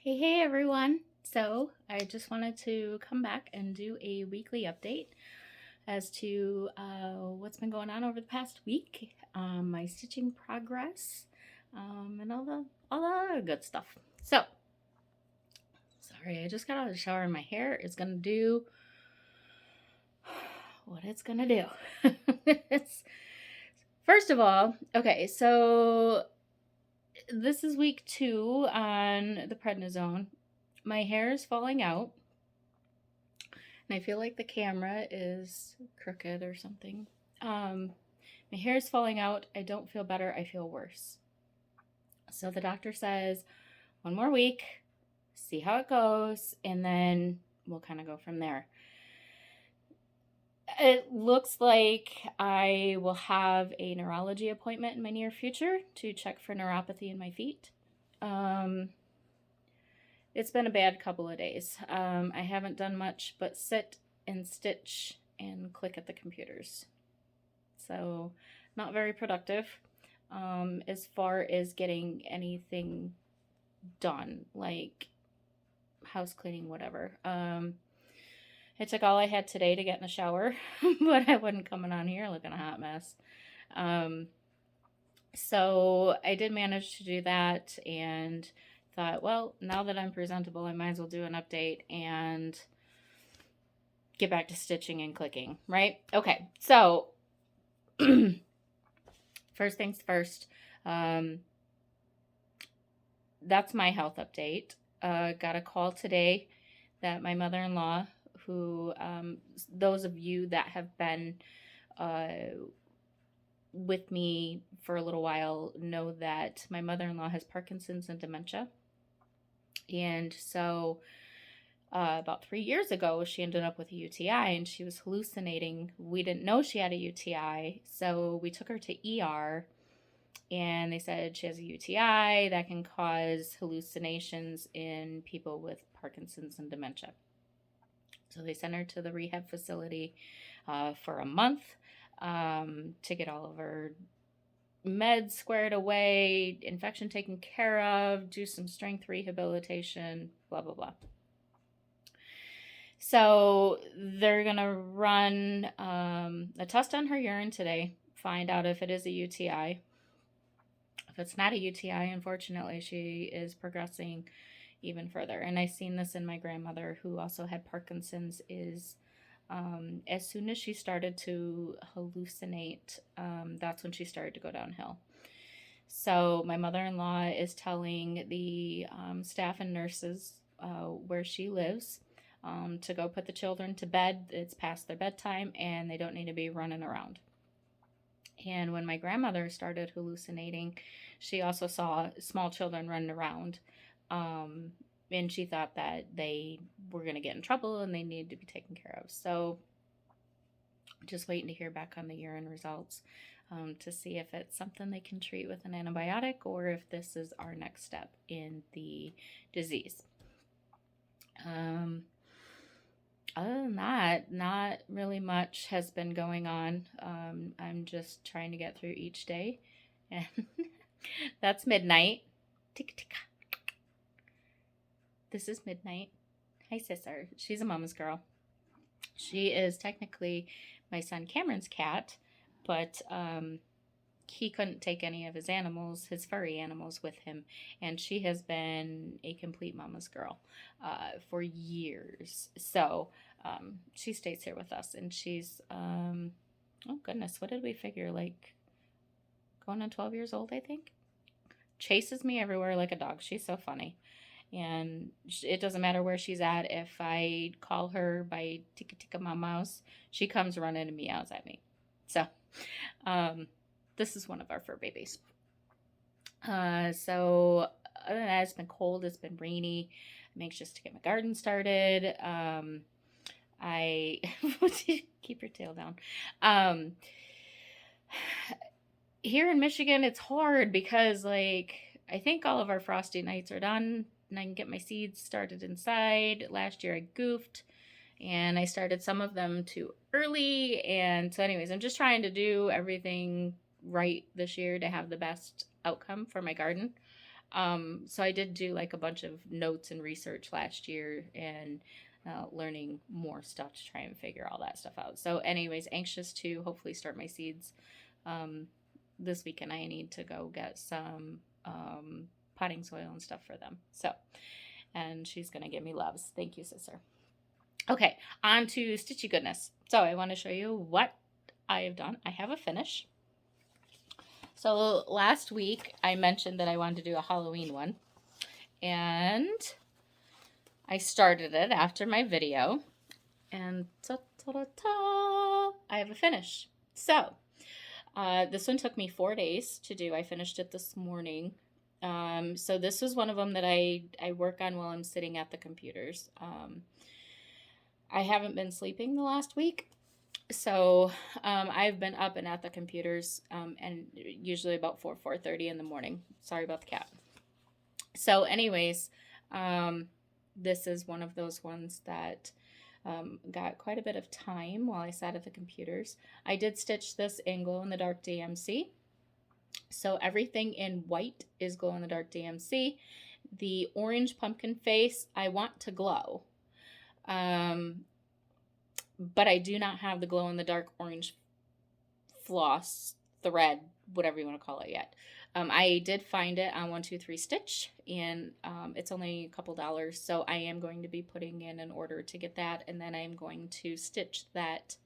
Hey everyone. So, I just wanted to come back and do a weekly update as to what's been going on over the past week, my stitching progress, and all the other good stuff. So, sorry, I just got out of the shower and my hair is gonna do what it's gonna do. it's First of all, okay, so this is week 2 on the prednisone. My hair is falling out, and I feel like the camera is crooked or something. My hair is falling out. I don't feel better. I feel worse. So the doctor says 1 more week, see how it goes, and then we'll kind of go from there. It looks like I will have a neurology appointment in my near future to check for neuropathy in my feet. It's been a bad couple of days. I haven't done much but sit and stitch and click at the computers. So, not very productive as far as getting anything done, like house cleaning, whatever. I took all I had today to get in the shower, but I wasn't coming on here looking a hot mess. So I did manage to do that and thought, well, now that I'm presentable, I might as well do an update and get back to stitching and clicking, right? Okay, so first things first, that's my health update. Got a call today that my mother-in-law, who those of you that have been with me for a little while know that my mother-in-law has Parkinson's and dementia. And so about 3 years ago, she ended up with a UTI and she was hallucinating. We didn't know she had a UTI, so we took her to ER and they said she has a UTI that can cause hallucinations in people with Parkinson's and dementia. So they sent her to the rehab facility for a month to get all of her meds squared away, infection taken care of, do some strength rehabilitation, blah, blah, blah. So they're going to run a test on her urine today, find out if it is a UTI. If it's not a UTI, unfortunately, she is progressing even further. And I've seen this in my grandmother, who also had Parkinson's, is as soon as she started to hallucinate, that's when she started to go downhill. So my mother-in-law is telling the staff and nurses where she lives to go put the children to bed. It's past their bedtime and they don't need to be running around. And when my grandmother started hallucinating, she also saw small children running around. And she thought that they were going to get in trouble and they needed to be taken care of. So just waiting to hear back on the urine results to see if it's something they can treat with an antibiotic or if this is our next step in the disease. Other than that, not really much has been going on. I'm just trying to get through each day. And that's midnight. Tick-tick. This is Midnight. Hi, sister. She's a mama's girl. She is technically my son Cameron's cat, but he couldn't take any of his animals, his furry animals, with him, and she has been a complete mama's girl for years. So she stays here with us, and she's, oh goodness, what did we figure? Like going on 12 years old, I think. Chases me everywhere like a dog. She's so funny. And it doesn't matter where she's at. If I call her by Tika Tika Ma Mouse, she comes running and meows at me. So, this is one of our fur babies. So, other than that, it's been cold. It's been rainy. I'm anxious to get my garden started. Keep your tail down. Here in Michigan, it's hard because, like, I think all of our frosty nights are done. And I can get my seeds started inside. Last year I goofed and I started some of them too early. And so anyways, I'm just trying to do everything right this year to have the best outcome for my garden. So I did do like a bunch of notes and research last year, and learning more stuff to try and figure all that stuff out. So anyways, anxious to hopefully start my seeds this weekend. I need to go get some potting soil and stuff for them. So, and she's going to give me loves. Thank you, sister. Okay, on to stitchy goodness. So I want to show you what I have done. I have a finish. So last week I mentioned that I wanted to do a Halloween one, and I started it after my video, and ta-ta-ta-ta, I have a finish. So this one took me 4 days to do. I finished it this morning. So this was one of them that I work on while I'm sitting at the computers. I haven't been sleeping the last week. So I've been up and at the computers, and usually about 4:30 in the morning. Sorry about the cat. So anyways, this is one of those ones that got quite a bit of time while I sat at the computers. I did stitch this in glow in the dark DMC. So everything in white is glow in the dark DMC. The orange pumpkin face I want to glow. But I do not have the glow in the dark orange floss thread, whatever you want to call it, yet. I did find it on 123 Stitch, and it's only a couple dollars, so I am going to be putting in an order to get that, and then I'm going to stitch that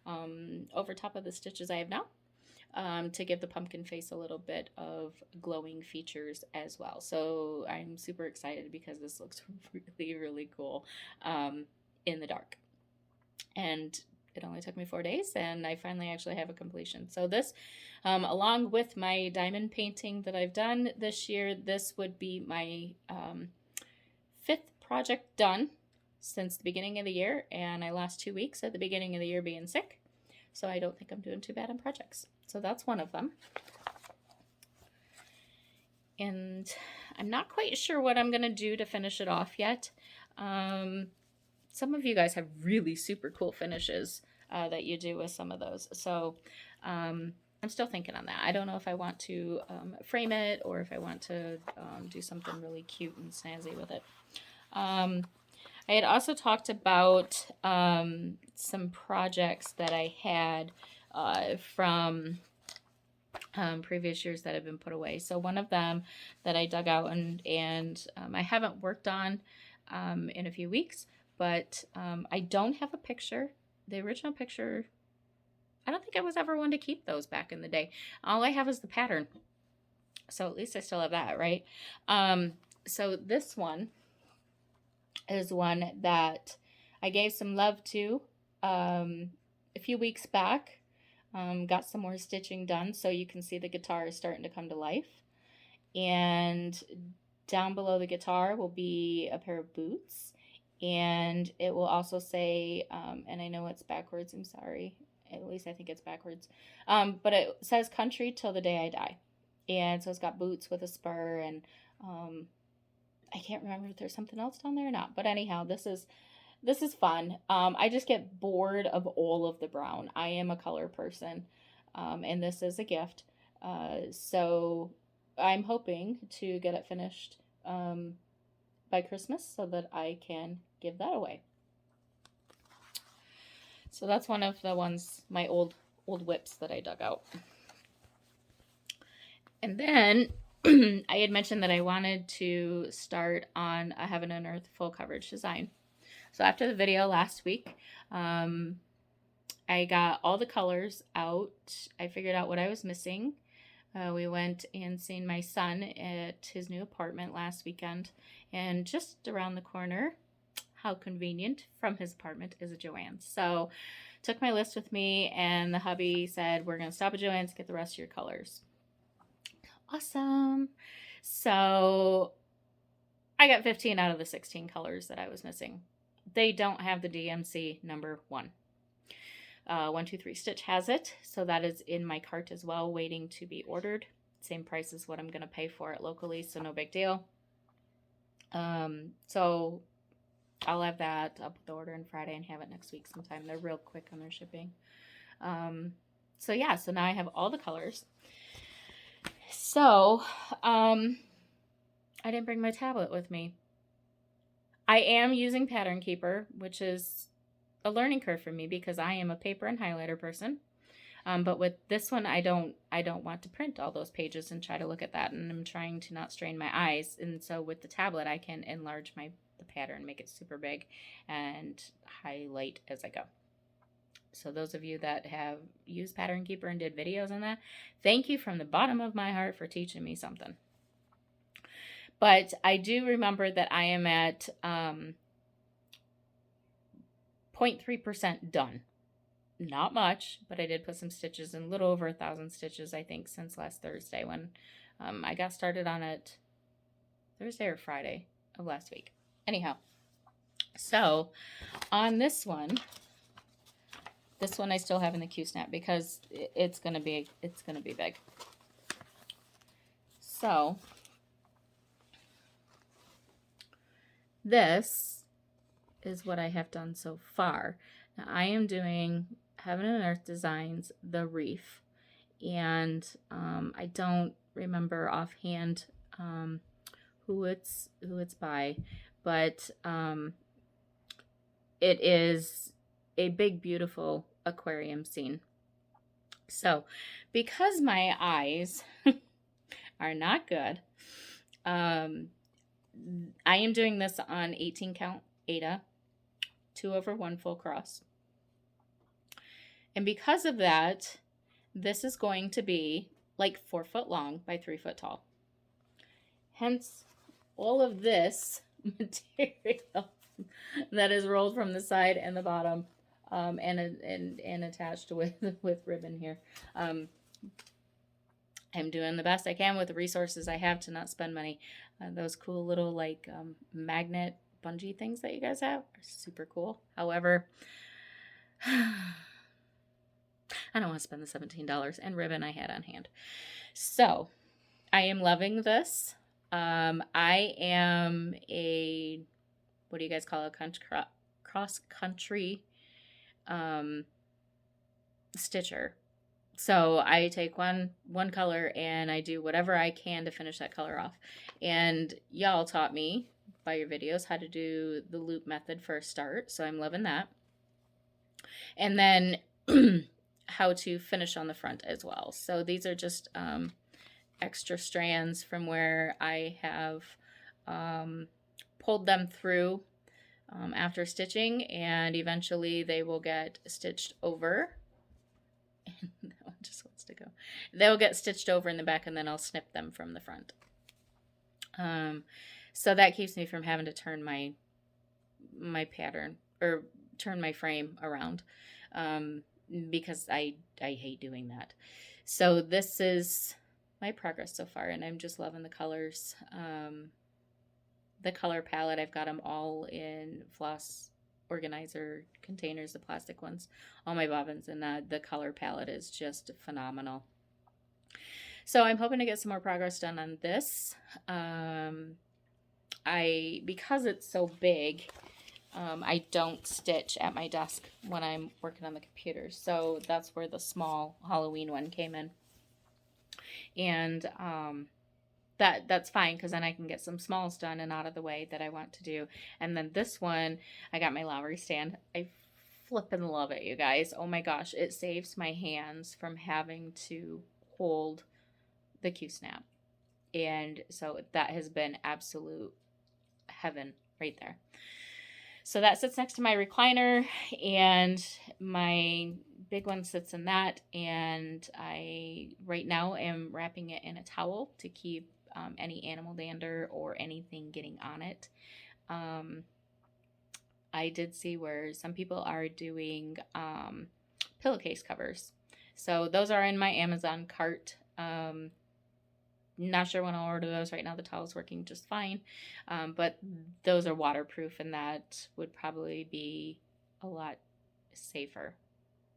over top of the stitches I have now, to give the pumpkin face a little bit of glowing features as well. So I'm super excited because this looks really, really cool in the dark. And it only took me 4 days, and I finally actually have a completion. So this, along with my diamond painting that I've done this year, this would be my 5th project done since the beginning of the year, and I lost 2 weeks at the beginning of the year being sick. So I don't think I'm doing too bad on projects. So that's one of them. And I'm not quite sure what I'm going to do to finish it off yet. Some of you guys have really super cool finishes that you do with some of those. So I'm still thinking on that. I don't know if I want to frame it or if I want to do something really cute and snazzy with it. I had also talked about some projects that I had from previous years that have been put away. So one of them that I dug out and I haven't worked on in a few weeks, but I don't have a picture. The original picture, I don't think I was ever one to keep those back in the day. All I have is the pattern. So at least I still have that, right? So this one is one that I gave some love to a few weeks back. Got some more stitching done, so you can see the guitar is starting to come to life. And down below the guitar will be a pair of boots. And it will also say, and I know it's backwards, I'm sorry, at least I think it's backwards, but it says country till the day I die. And so it's got boots with a spur, and I can't remember if there's something else down there or not, but anyhow, this is fun. I just get bored of all of the brown. I am a color person, and this is a gift, so I'm hoping to get it finished by Christmas so that I can give that away. So that's one of the ones, my old whips that I dug out. And then I had mentioned that I wanted to start on a Heaven and Earth full coverage design. So after the video last week, I got all the colors out. I figured out what I was missing. We went and seen my son at his new apartment last weekend, and just around the corner, how convenient, from his apartment is a Joann's. So took my list with me, and the hubby said, we're going to stop at Joann's, get the rest of your colors. Awesome. So I got 15 out of the 16 colors that I was missing. They don't have the DMC number 1. 123 Stitch has it, so that is in my cart as well, waiting to be ordered. Same price as what I'm going to pay for it locally, so no big deal. So I'll have that. I'll put the order in Friday and have it next week sometime. They're real quick on their shipping. So yeah, so now I have all the colors. So I didn't bring my tablet with me. I am using Pattern Keeper, which is a learning curve for me because I am a paper and highlighter person. But with this one, I don't want to print all those pages and try to look at that, and I'm trying to not strain my eyes. And so with the tablet, I can enlarge the pattern, make it super big, and highlight as I go. So those of you that have used Pattern Keeper and did videos on that, thank you from the bottom of my heart for teaching me something. But I do remember that I am at 0.3% done. Not much, but I did put some stitches in, a little over 1,000 stitches, I think, since last Thursday when I got started on it Thursday or Friday of last week. Anyhow, so on this one I still have in the Q-snap because it's gonna be big. So this is what I have done so far. Now I am doing Heaven and Earth Designs, the Reef, and I don't remember offhand who it's by, but it is a big, beautiful aquarium scene. So, because my eyes are not good, I am doing this on 18 count Aida, 2/1 full cross. And because of that, this is going to be like 4 foot long by 3 foot tall. Hence, all of this material that is rolled from the side and the bottom, and attached with ribbon here. I'm doing the best I can with the resources I have to not spend money. Those cool little like magnet bungee things that you guys have are super cool. However, I don't want to spend the $17 and ribbon I had on hand. So I am loving this. I am a, what do you guys call it? Cross-country stitcher. So I take one color and I do whatever I can to finish that color off. And y'all taught me by your videos how to do the loop method for a start. So I'm loving that. And then how to finish on the front as well. So these are just extra strands from where I have pulled them through after stitching, and eventually they will get stitched over. And that one just wants to go. They'll get stitched over in the back, and then I'll snip them from the front. So that keeps me from having to turn my pattern or turn my frame around, because I hate doing that. So this is my progress so far, and I'm just loving the colors. The color palette, I've got them all in floss organizer containers, the plastic ones, all my bobbins, and the color palette is just phenomenal. So I'm hoping to get some more progress done on this. Because it's so big, I don't stitch at my desk when I'm working on the computer. So that's where the small Halloween one came in. And that's fine, because then I can get some smalls done and out of the way that I want to do. And then this one, I got my Lowry stand. I flippin' love it, you guys. Oh my gosh, it saves my hands from having to hold the Q-snap. And so that has been absolute heaven right there. So that sits next to my recliner, and my big one sits in that, and I right now am wrapping it in a towel to keep any animal dander or anything getting on it. I did see where some people are doing pillowcase covers. So those are in my Amazon cart. Not sure when I'll order those right now. The towel's working just fine. But those are waterproof, and that would probably be a lot safer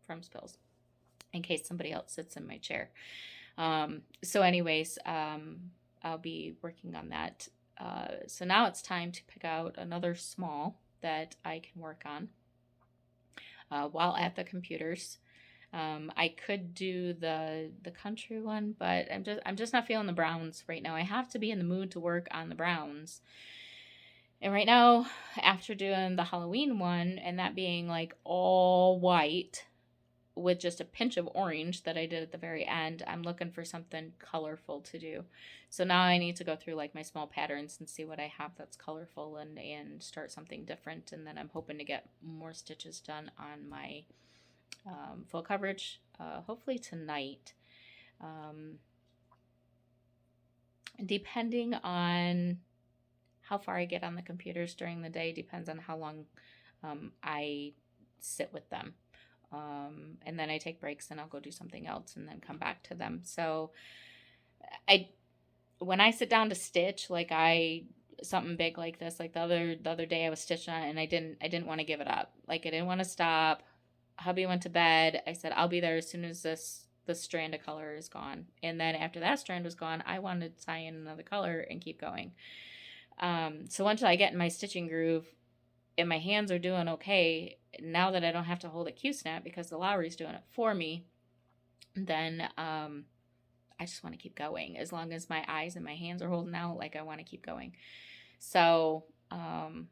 from spills in case somebody else sits in my chair. So anyways, I'll be working on that. So now it's time to pick out another small that I can work on while at the computers. I could do the country one, but I'm just not feeling the browns right now. I have to be in the mood to work on the browns. And right now, after doing the Halloween one and that being like all white with just a pinch of orange that I did at the very end, I'm looking for something colorful to do. So now I need to go through like my small patterns and see what I have that's colorful and start something different. And then I'm hoping to get more stitches done on my full coverage, hopefully tonight. Depending on how far I get on the computers during the day depends on how long I sit with them. And then I take breaks and I'll go do something else and then come back to them. So when I sit down to stitch, like something big like this, like the other day I was stitching on it and I didn't want to give it up. Like I didn't want to stop. Hubby went to bed. I said, I'll be there as soon as this strand of color is gone. And then after that strand was gone, I wanted to tie in another color and keep going. So once I get in my stitching groove and my hands are doing okay, now that I don't have to hold a Q-snap because the Lowry's doing it for me, then I just want to keep going. As long as my eyes and my hands are holding out, like I want to keep going. So I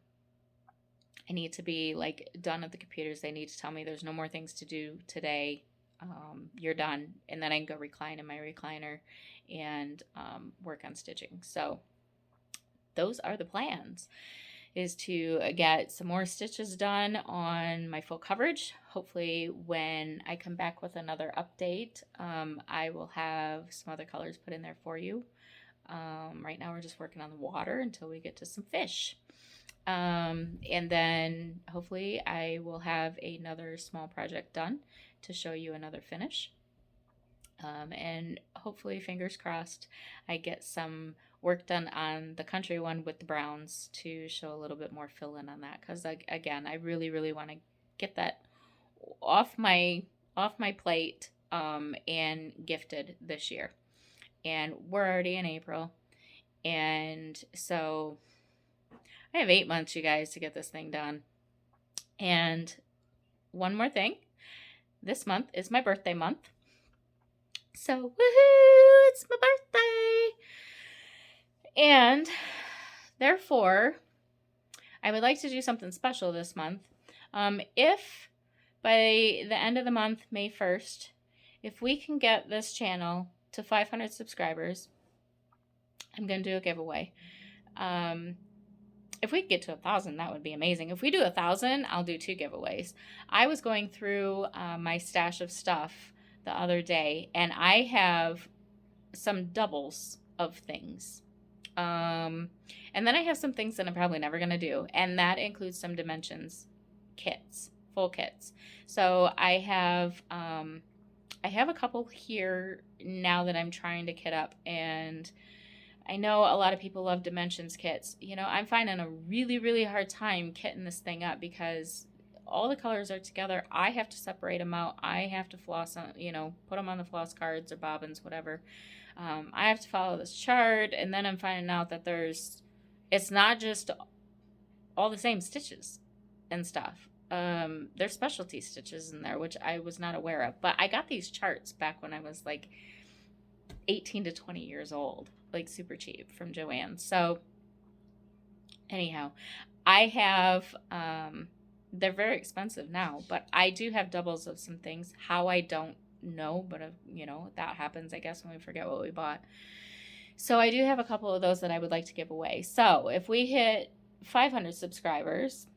need to be like done at the computers. They need to tell me there's no more things to do today. You're done. And then I can go recline in my recliner and work on stitching. So those are the plans, is to get some more stitches done on my full coverage. Hopefully when I come back with another update, I will have some other colors put in there for you. Right now we're just working on the water until we get to some fish. And then hopefully I will have another small project done to show you another finish. And hopefully, fingers crossed, I get some work done on the country one with the browns to show a little bit more fill in on that. Because again, I really want to get that off my plate and gifted this year. And we're already in April. And so I have 8 months, you guys, to get this thing done. And one more thing. This month is my birthday month. So, woohoo, it's my birthday. And therefore, I would like to do something special this month. If by the end of the month, May 1st, if we can get this channel to 500 subscribers, I'm going to do a giveaway. If we get to 1,000, that would be amazing. If we do 1,000, I'll do 2 giveaways. I was going through my stash of stuff the other day, and I have some doubles of things. And then I have some things that I'm probably never going to do, and that includes some dimensions kits, full kits. So I have a couple here now that I'm trying to kit up, and I know a lot of people love dimensions kits. You know, I'm finding a really hard time kitting this thing up because all the colors are together. I have to separate them out. I have to floss on, put them on the floss cards or bobbins, whatever. I have to follow this chart, and then I'm finding out that it's not just all the same stitches and stuff. There's specialty stitches in there, which I was not aware of. But I got these charts back when I was like 18 to 20 years old, like super cheap from Joanne. So anyhow, I have, they're very expensive now, but I do have doubles of some things. How I don't know, but that happens, I guess, when we forget what we bought. So I do have a couple of those that I would like to give away. So if we hit 500 subscribers,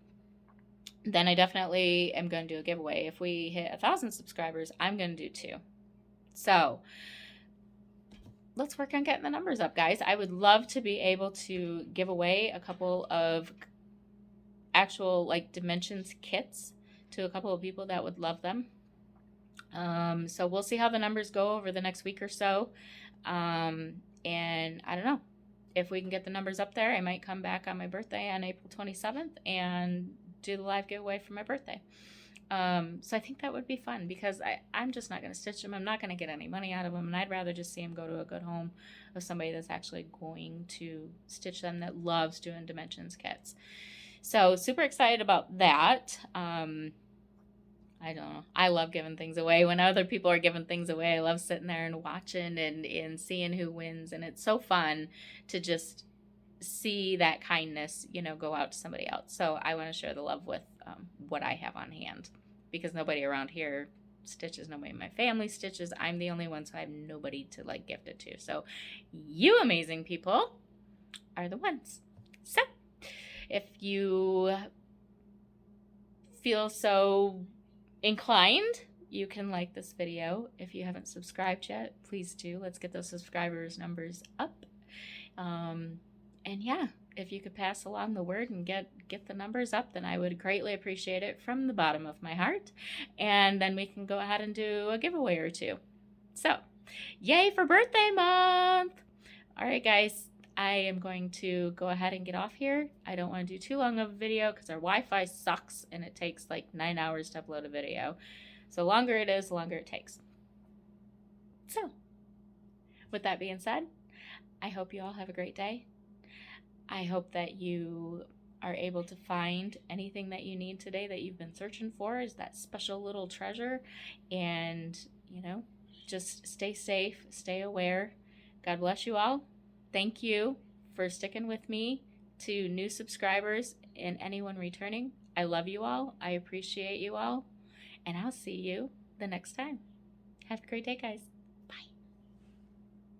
then I definitely am going to do a giveaway. If we hit 1,000 subscribers, I'm going to do 2. So let's work on getting the numbers up, guys. I would love to be able to give away a couple of actual like dimensions kits to a couple of people that would love them. So we'll see how the numbers go over the next week or so. And I don't know, if we can get the numbers up there, I might come back on my birthday on April 27th and do the live giveaway for my birthday. So I think that would be fun because I'm just not going to stitch them. I'm not going to get any money out of them, and I'd rather just see them go to a good home of somebody that's actually going to stitch them, that loves doing dimensions kits. So super excited about that. I don't know. I love giving things away. When other people are giving things away, I love sitting there and watching and seeing who wins. And it's so fun to just see that kindness, go out to somebody else. So I want to share the love with what I have on hand, because nobody around here stitches. Nobody in my family stitches. I'm the only one, so I have nobody to like gift it to. So you amazing people are the ones. So if you feel so inclined, you can like this video. If you haven't subscribed yet, please do. Let's get those subscribers numbers up. And yeah, if you could pass along the word and get the numbers up, then I would greatly appreciate it from the bottom of my heart. And then we can go ahead and do a giveaway or two. So, yay for birthday month! All right, guys. I am going to go ahead and get off here. I don't want to do too long of a video because our Wi-Fi sucks and it takes like 9 hours to upload a video. So longer it is, the longer it takes. So, with that being said, I hope you all have a great day. I hope that you are able to find anything that you need today that you've been searching for, is that special little treasure. And, just stay safe, stay aware. God bless you all. Thank you for sticking with me. To new subscribers and anyone returning, I love you all. I appreciate you all. And I'll see you the next time. Have a great day, guys.